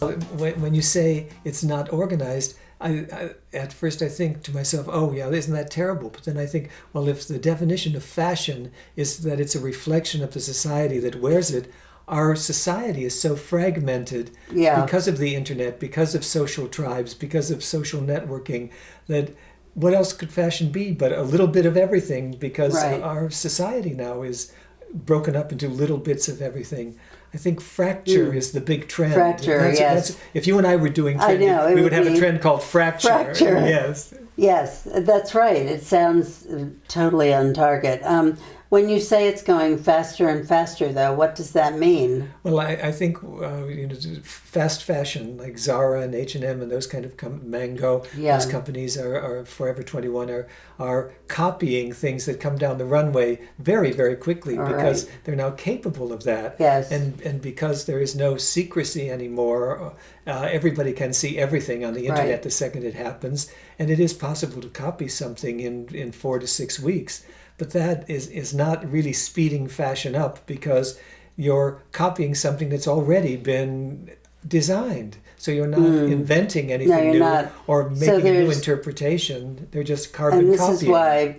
When you say it's not organized, at first I think to myself, oh yeah, isn't that terrible? But then I think, well, if the definition of fashion is that it's a reflection of the society that wears it, our society is so fragmented because of the internet, because of social tribes, because of social networking, that what else could fashion be but a little bit of everything, because our society now is broken up into little bits of everything. I think fracture is the big trend. Fracture, yes. If you and I were doing trend, we would have a trend called fracture. Yes. Yes, that's right. It sounds totally on target. When you say it's going faster and faster, though, what does that mean? Well, I think fast fashion, like Zara and H&M and those kind of Mango, those companies are Forever 21 are copying things that come down the runway very, very quickly because they're now capable of that. Yes. And because there is no secrecy anymore, everybody can see everything on the internet the second it happens, and it is possible to copy something in 4 to 6 weeks. But that is not really speeding fashion up, because you're copying something that's already been designed. So you're not inventing anything new or making a new interpretation. They're just carbon copying. And this is why,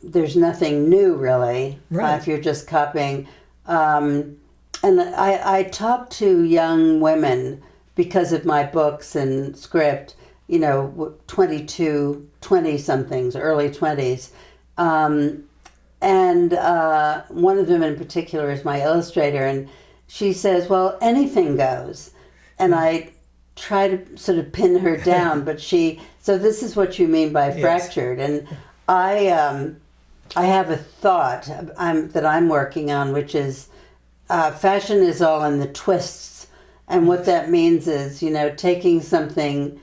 there's nothing new really if you're just copying. And I talk to young women because of my books and script, 22, 20-somethings, early 20s. And one of them in particular is my illustrator, and she says, well, anything goes. And I try to sort of pin her down, but so this is what you mean by fractured. And I have a thought that I'm working on, which is fashion is all in the twists. And what that means is, taking something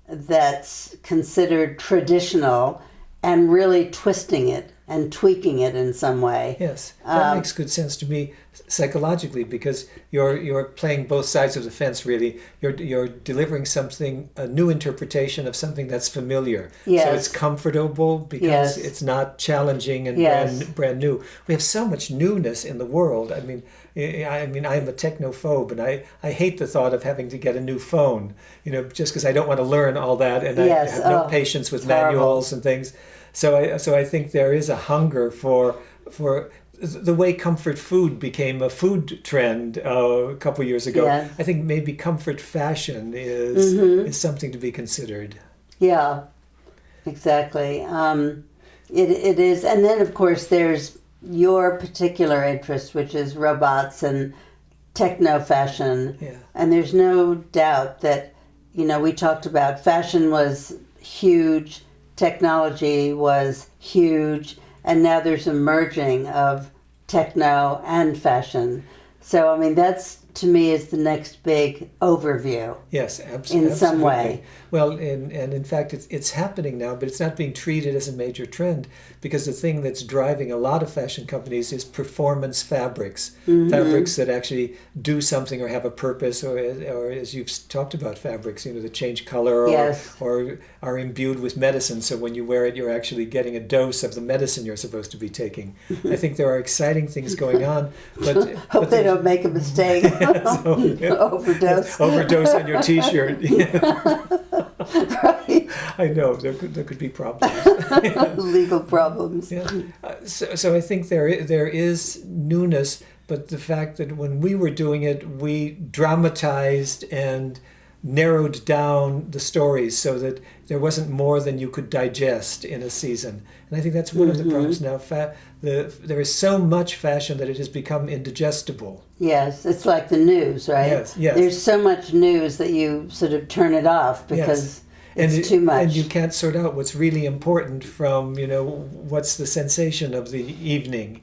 that's considered traditional and really twisting it and tweaking it in some way. Yes, that makes good sense to me psychologically, because you're playing both sides of the fence. Really, you're delivering something, a new interpretation of something that's familiar. Yes. So it's comfortable because it's not challenging and brand new. We have so much newness in the world. I mean, I'm a technophobe, and I hate the thought of having to get a new phone. Just because I don't want to learn all that, and I have no patience with manuals and things. So I think there is a hunger for the way comfort food became a food trend a couple years ago. Yeah. I think maybe comfort fashion is something to be considered. Yeah, exactly. It is, and then of course there's your particular interest, which is robots and techno fashion. Yeah. And there's no doubt that we talked about fashion was huge. Technology was huge, and now there's a merging of techno and fashion. So, that's, to me, is the next big overview. Yes, absolutely. In some way. Well, and in fact, it's happening now, but it's not being treated as a major trend, because the thing that's driving a lot of fashion companies is performance fabrics, fabrics that actually do something or have a purpose, or as you've talked about, fabrics, that change color or are imbued with medicine. So when you wear it, you're actually getting a dose of the medicine you're supposed to be taking. I think there are exciting things going on, but hope they don't make a mistake. Overdose on your T-shirt. Right. I know there could be problems. Legal problems. Yeah. So I think there is newness, but the fact that when we were doing it, we dramatized and narrowed down the stories so that there wasn't more than you could digest in a season. And I think that's one of the problems now. There is so much fashion that it has become indigestible. Yes, it's like the news, right? Yes. There's so much news that you sort of turn it off because it's too much. And you can't sort out what's really important from, what's the sensation of the evening.